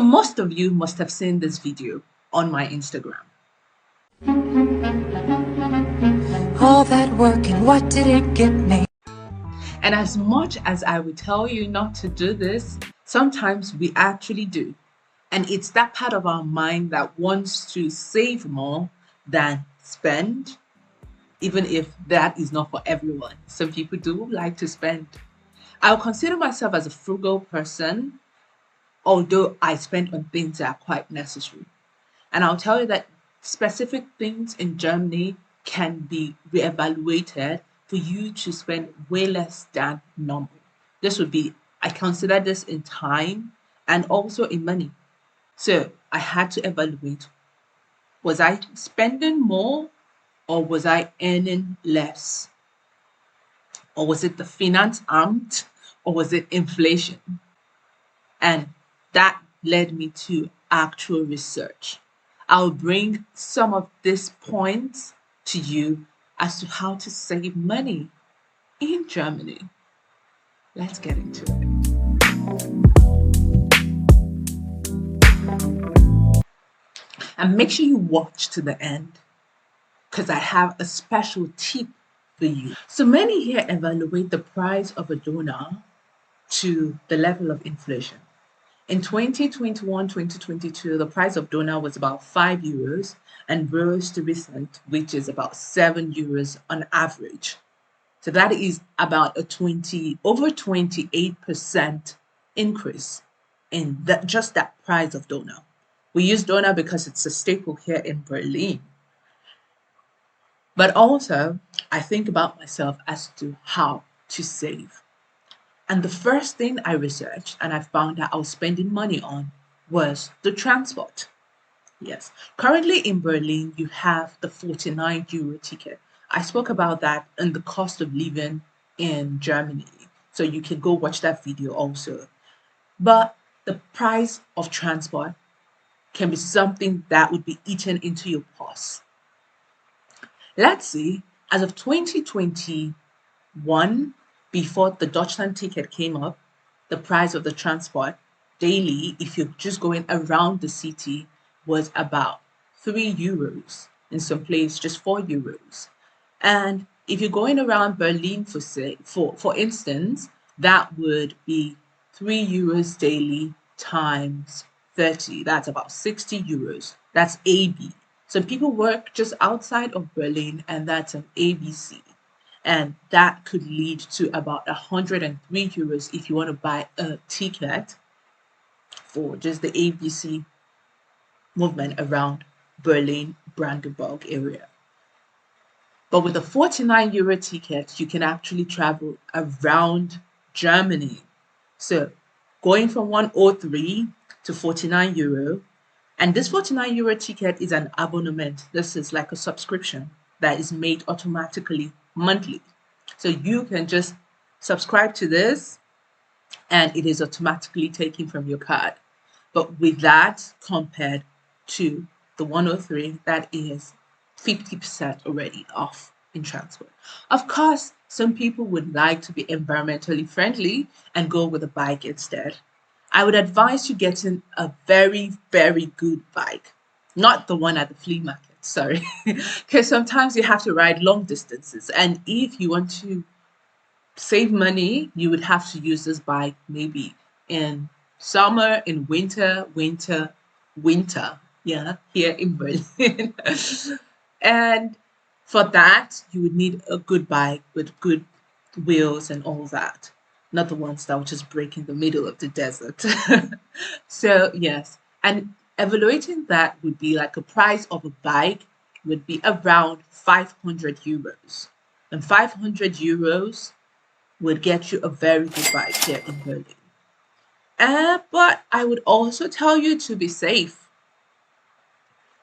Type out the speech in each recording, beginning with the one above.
most of you must have seen this video on my Instagram. All that work and what did it get me? And as much as I would tell you not to do this, sometimes we actually do. And it's that part of our mind that wants to save more than spend, even if that is not for everyone. Some people do like to spend. I'll consider myself as a frugal person, although I spend on things that are quite necessary. And I'll tell you that specific things in Germany can be reevaluated for you to spend way less than normal. This would be, I consider this in time and also in money. So I had to evaluate, was I spending more or was I earning less? Or was it the Finanzamt or was it inflation? And that led me to actual research. I'll bring some of these points to you as to how to save money in Germany. Let's get into it. And make sure you watch to the end because I have a special tip for you. So many here evaluate the price of a donor to the level of inflation. In 2021-2022, the price of doner was about €5 and rose to recent, which is about €7 on average. So that is about over 28% increase in just that price of doner. We use doner because it's a staple here in Berlin. But also, I think about myself as to how to save. And the first thing I researched and I found that I was spending money on was the transport. Yes. Currently in Berlin, you have the €49 ticket. I spoke about that and the cost of living in Germany. So you can go watch that video also. But the price of transport can be something that would be eaten into your purse. Let's see, as of 2021, before the Deutschland ticket came up, the price of the transport daily, if you're just going around the city, was about €3. In some places, just €4. And if you're going around Berlin, for instance, that would be €3 daily times 30. That's about €60. That's AB. Some people work just outside of Berlin, and that's an ABC. And that could lead to about €103 if you want to buy a ticket for just the ABC movement around Berlin, Brandenburg area. But with a €49 ticket, you can actually travel around Germany. So going from 103 to €49, and this €49 ticket is an abonnement. This is like a subscription that is made automatically monthly. So you can just subscribe to this and it is automatically taken from your card. But with that compared to the 103, that is 50% already off in transport. Of course, some people would like to be environmentally friendly and go with a bike instead. I would advise you getting a very, very good bike, not the one at the flea market. Sorry, because sometimes you have to ride long distances. And if you want to save money, you would have to use this bike maybe in summer, in winter, yeah, here in Berlin. And for that, you would need a good bike with good wheels and all that, not the ones that would just break in the middle of the desert. So, yes, and evaluating that would be like a price of a bike would be around €500. And €500 would get you a very good bike here in Berlin. But I would also tell you to be safe.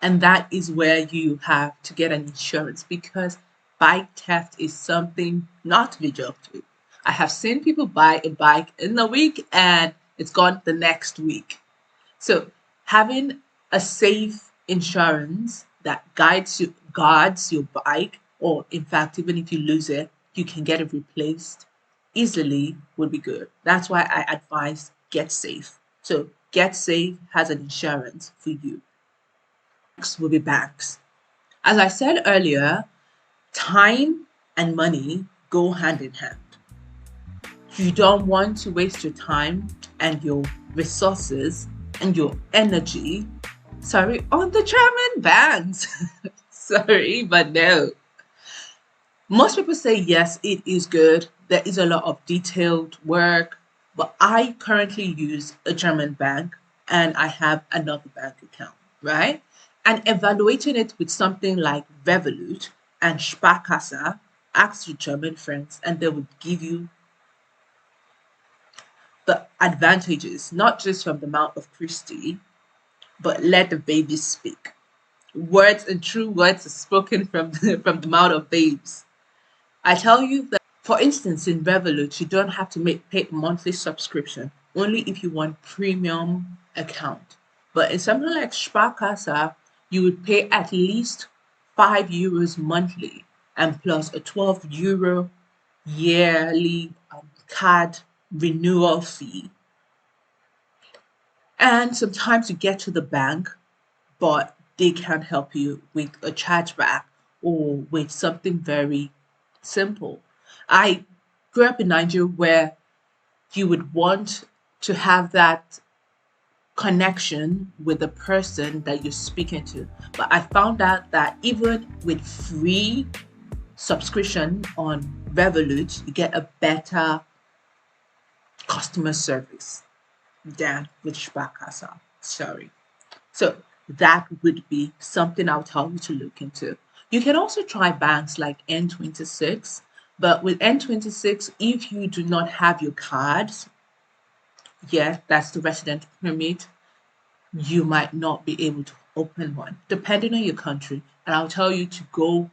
And that is where you have to get an insurance because bike theft is something not to be joked with. I have seen people buy a bike in a week and it's gone the next week. So having a safe insurance that guards your bike, or in fact, even if you lose it, you can get it replaced easily would be good. That's why I advise Getsafe. So Getsafe has an insurance for you. Next will be banks. As I said earlier, time and money go hand in hand. You don't want to waste your time and your resources and your energy, on the German banks. Sorry, but no. Most people say yes, it is good. There is a lot of detailed work, but I currently use a German bank and I have another bank account, right? And evaluating it with something like Revolut and Sparkasse, ask your German friends and they would give you the advantages, not just from the mouth of Khristy, but let the babies speak. Words and true words are spoken from from the mouth of babes. I tell you that, for instance, in Revolut, you don't have to pay monthly subscription, only if you want premium account. But in something like Sparkasse, you would pay at least €5 monthly and plus a €12 yearly card renewal fee. And sometimes you get to the bank, but they can't help you with a chargeback or with something very simple. I grew up in Nigeria where you would want to have that connection with the person that you're speaking to. But I found out that even with free subscription on Revolut, you get a better customer service than with Sparkasse. Sorry. So that would be something I'll tell you to look into. You can also try banks like N26, but with N26, if you do not have your cards, yeah, that's the resident permit, you might not be able to open one, depending on your country. And I'll tell you to go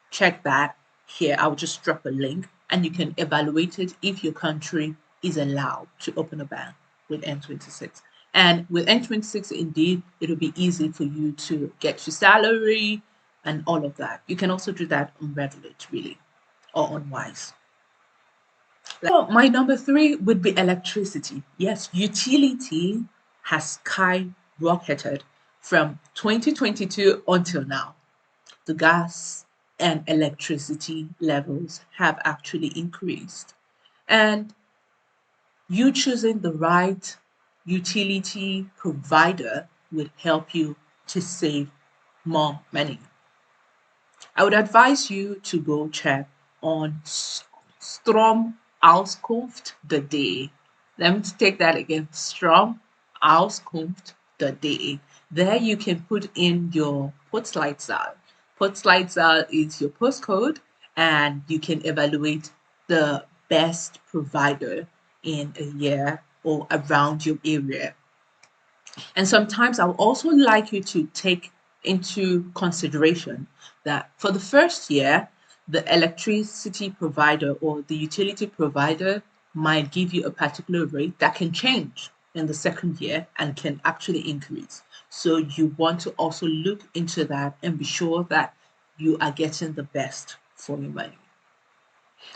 check that here. I'll just drop a link and you can evaluate it if your country is allowed to open a bank with N26. And with N26, indeed, it'll be easy for you to get your salary and all of that. You can also do that on Revolut, really, or on Wise. So my number 3 would be electricity. Yes, utility has skyrocketed from 2022 until now. The gas and electricity levels have actually increased. And you choosing the right utility provider will help you to save more money. I would advise you to go check on Stromauskunft.de. Let me take that again. Stromauskunft.de. There you can put in your Postleitzahl. Postleitzahl is your postcode, and you can evaluate the best provider in a year or around your area. And sometimes I would also like you to take into consideration that for the first year, the electricity provider or the utility provider might give you a particular rate that can change in the second year and can actually increase. So you want to also look into that and be sure that you are getting the best for your money.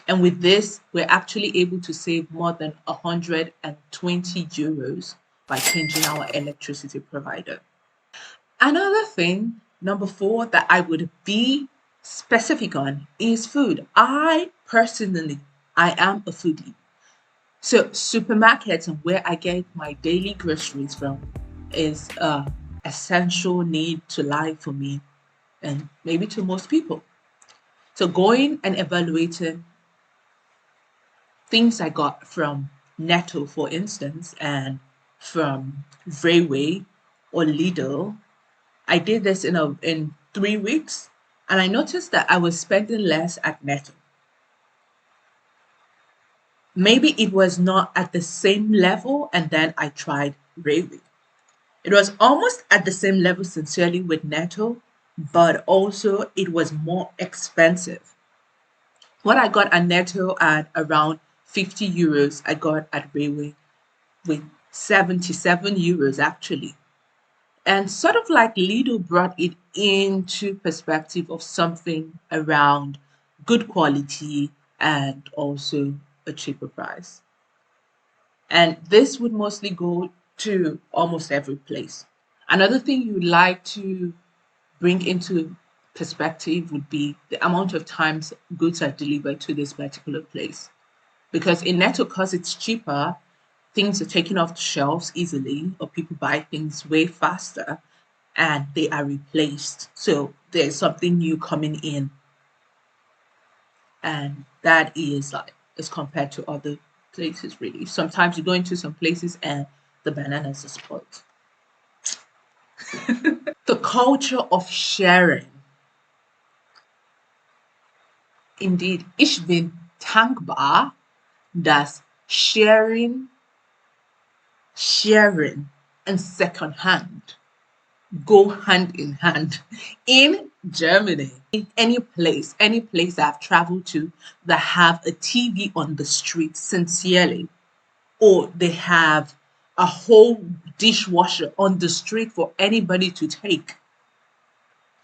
And with this, we're actually able to save more than €120 by changing our electricity provider. Another thing, number 4, that I would be specific on is food. I am a foodie. So supermarkets and where I get my daily groceries from is essential need to life for me and maybe to most people. So going and evaluating things I got from Netto, for instance, and from Railway or Lidl, I did this in 3 weeks, and I noticed that I was spending less at Netto. Maybe it was not at the same level, and then I tried Railway. It was almost at the same level, sincerely, with Netto, but also it was more expensive. What I got at Netto at around €50, I got at Railway with €77 actually. And sort of like Lidl brought it into perspective of something around good quality and also a cheaper price. And this would mostly go to almost every place. Another thing you like to bring into perspective would be the amount of times goods are delivered to this particular place. Because in Netto, because it's cheaper, things are taken off the shelves easily, or people buy things way faster and they are replaced. So there's something new coming in, and that is like as compared to other places, really. Sometimes you go into some places and the bananas are spoiled. The culture of sharing. Indeed, ich bin dankbar, dass sharing, and secondhand go hand in hand in Germany. In any place I've traveled to that have a TV on the street, sincerely, or they have a whole dishwasher on the street for anybody to take.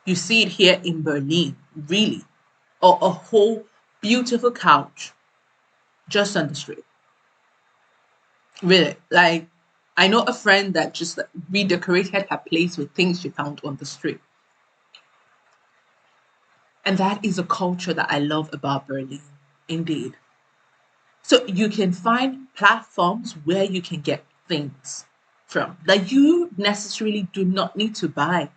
You see it here in Berlin, really, or a whole beautiful couch just on the street. Really, like I know a friend that just like, redecorated her place with things she found on the street. And that is a culture that I love about Berlin, indeed. So you can find platforms where you can get things from that you necessarily do not need to buy.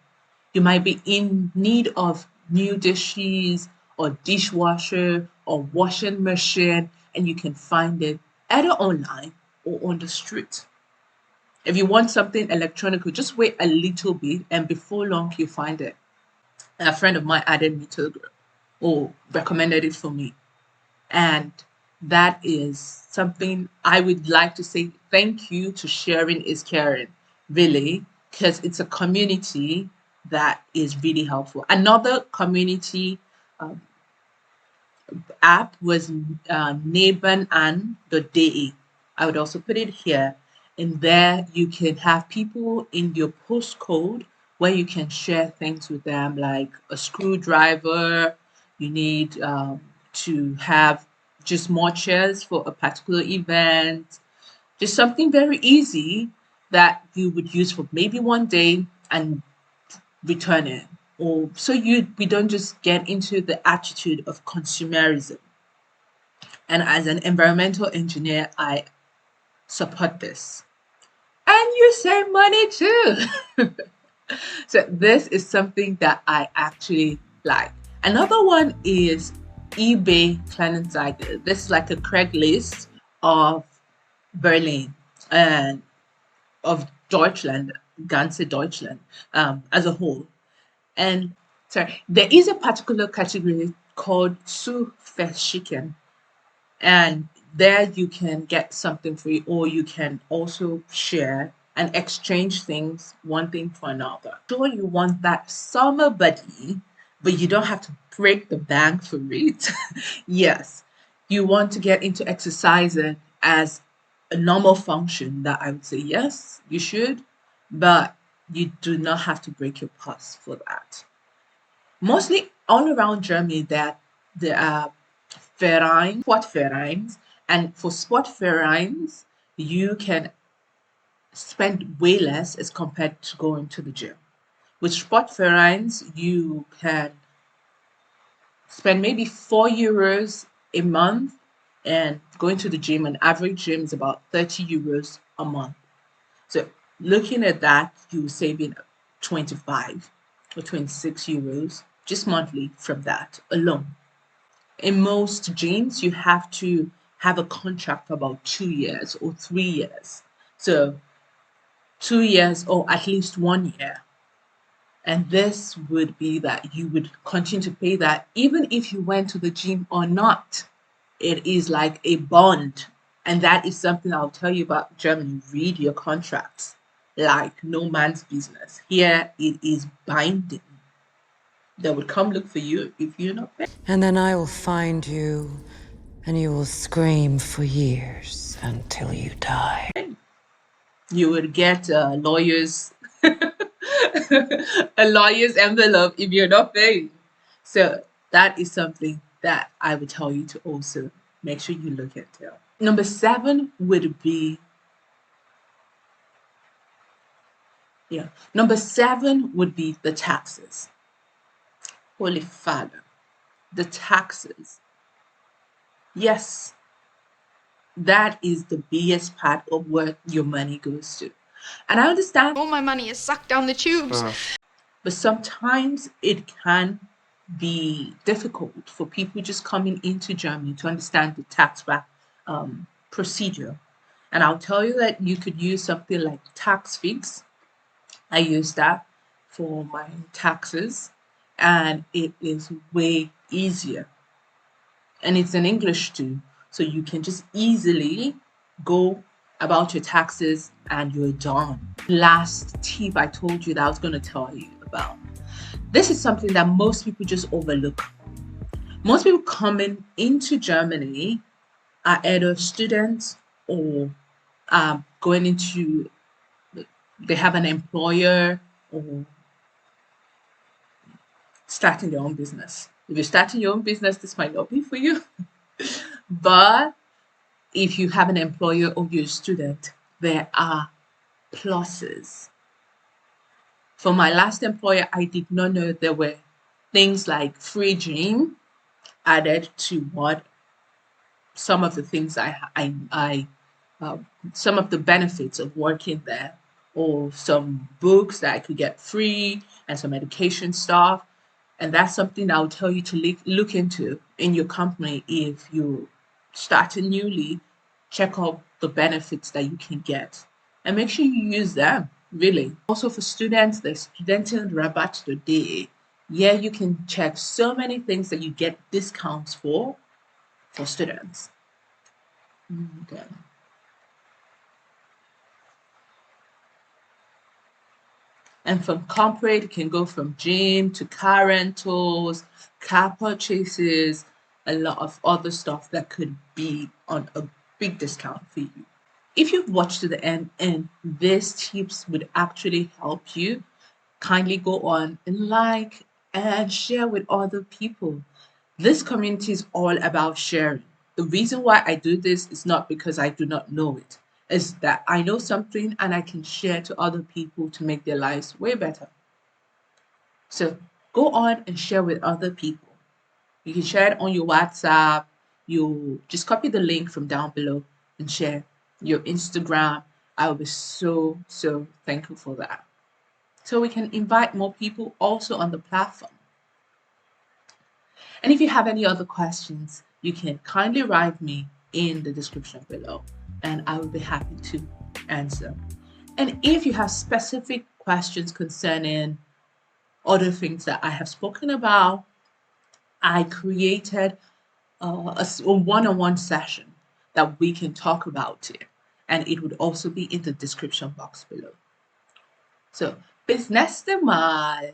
You might be in need of new dishes or dishwasher or washing machine, and you can find it either online or on the street. If you want something electronic, just wait a little bit, and before long, you find it. A friend of mine added me to the group or recommended it for me. And that is something I would like to say thank you to Sharing is Caring, really, because it's a community that is really helpful. Another community um, app was nebenan.de. I would also put it here. And there you can have people in your postcode where you can share things with them, like a screwdriver. You need to have just more chairs for a particular event. Just something very easy that you would use for maybe one day and return it. Or so we don't just get into the attitude of consumerism. And as an environmental engineer, I support this. And you save money too. So this is something that I actually like. Another one is eBay Kleinanzeigen. This is like a Craigslist of Berlin and of Deutschland, ganze Deutschland as a whole. And sorry, there is a particular category called zu verschicken, and there you can get something free, or you can also share and exchange things, one thing for another. Sure, you want that summer buddy, but you don't have to break the bank for it. Yes, you want to get into exercising as a normal function, that I would say yes, you should, but you do not have to break your purse for that. Mostly all around Germany, that there are Vereins, Sportvereins, and for Sportvereins, you can spend way less as compared to going to the gym. With Sportvereins, you can spend maybe €4 a month, and going to the gym, an average gym is about €30 a month. So looking at that, you saving 25 or €26 just monthly from that alone. In most gyms, you have to have a contract for about 2 years or 3 years. So 2 years or at least 1 year. And this would be that you would continue to pay that even if you went to the gym or not. It is like a bond. And that is something I'll tell you about Germany. Read your contracts like no man's business. Here it is binding. They would come look for you if you're not paying. And then I will find you, and you will scream for years until you die. You would get a lawyer's a lawyer's envelope if you're not paying. So that is something that I would tell you to also make sure you look at. Number 7 would be Yeah. Number 7 would be the taxes. Holy Father, the taxes. Yes, that is the biggest part of where your money goes to. And I understand All my money is sucked down the tubes. but sometimes it can be difficult for people just coming into Germany to understand the tax procedure. And I'll tell you that you could use something like Taxfix. I use that for my taxes, and it is way easier. And it's in English too. So you can just easily go about your taxes and you're done. Last tip I told you that I was going to tell you about. This is something that most people just overlook. Most people coming into Germany are either students or going into, they have an employer or starting their own business. If you're starting your own business, this might not be for you. But if you have an employer or you're a student, there are pluses. For my last employer, I did not know there were things like free gym added to what some of the things uh, some of the benefits of working there, or some books that I could get free and some education stuff. And that's something I'll tell you to look into in your company if you starting newly. Check out the benefits that you can get and make sure you use them, really. Also, for students, the Studenten Rabatt today. Yeah, you can check so many things that you get discounts for students. Okay. And from corporate, it can go from gym to car rentals, car purchases, a lot of other stuff that could be on a big discount for you. If you've watched to the end and these tips would actually help you, kindly go on and like and share with other people. This community is all about sharing. The reason why I do this is not because I do not know it. It's that I know something and I can share to other people to make their lives way better. So go on and share with other people. You can share it on your WhatsApp. You just copy the link from down below and share your Instagram. I will be so thankful for that. So we can invite more people also on the platform. And if you have any other questions, you can kindly write me in the description below and I will be happy to answer. And if you have specific questions concerning other things that I have spoken about, I created a one-on-one session that we can talk about it. And it would also be in the description box below. So, bis nächste Mal.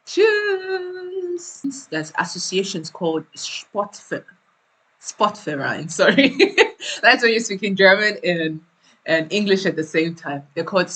Tschüss. There's associations called Sportverein, sorry. That's when you're speaking German and English at the same time. They're called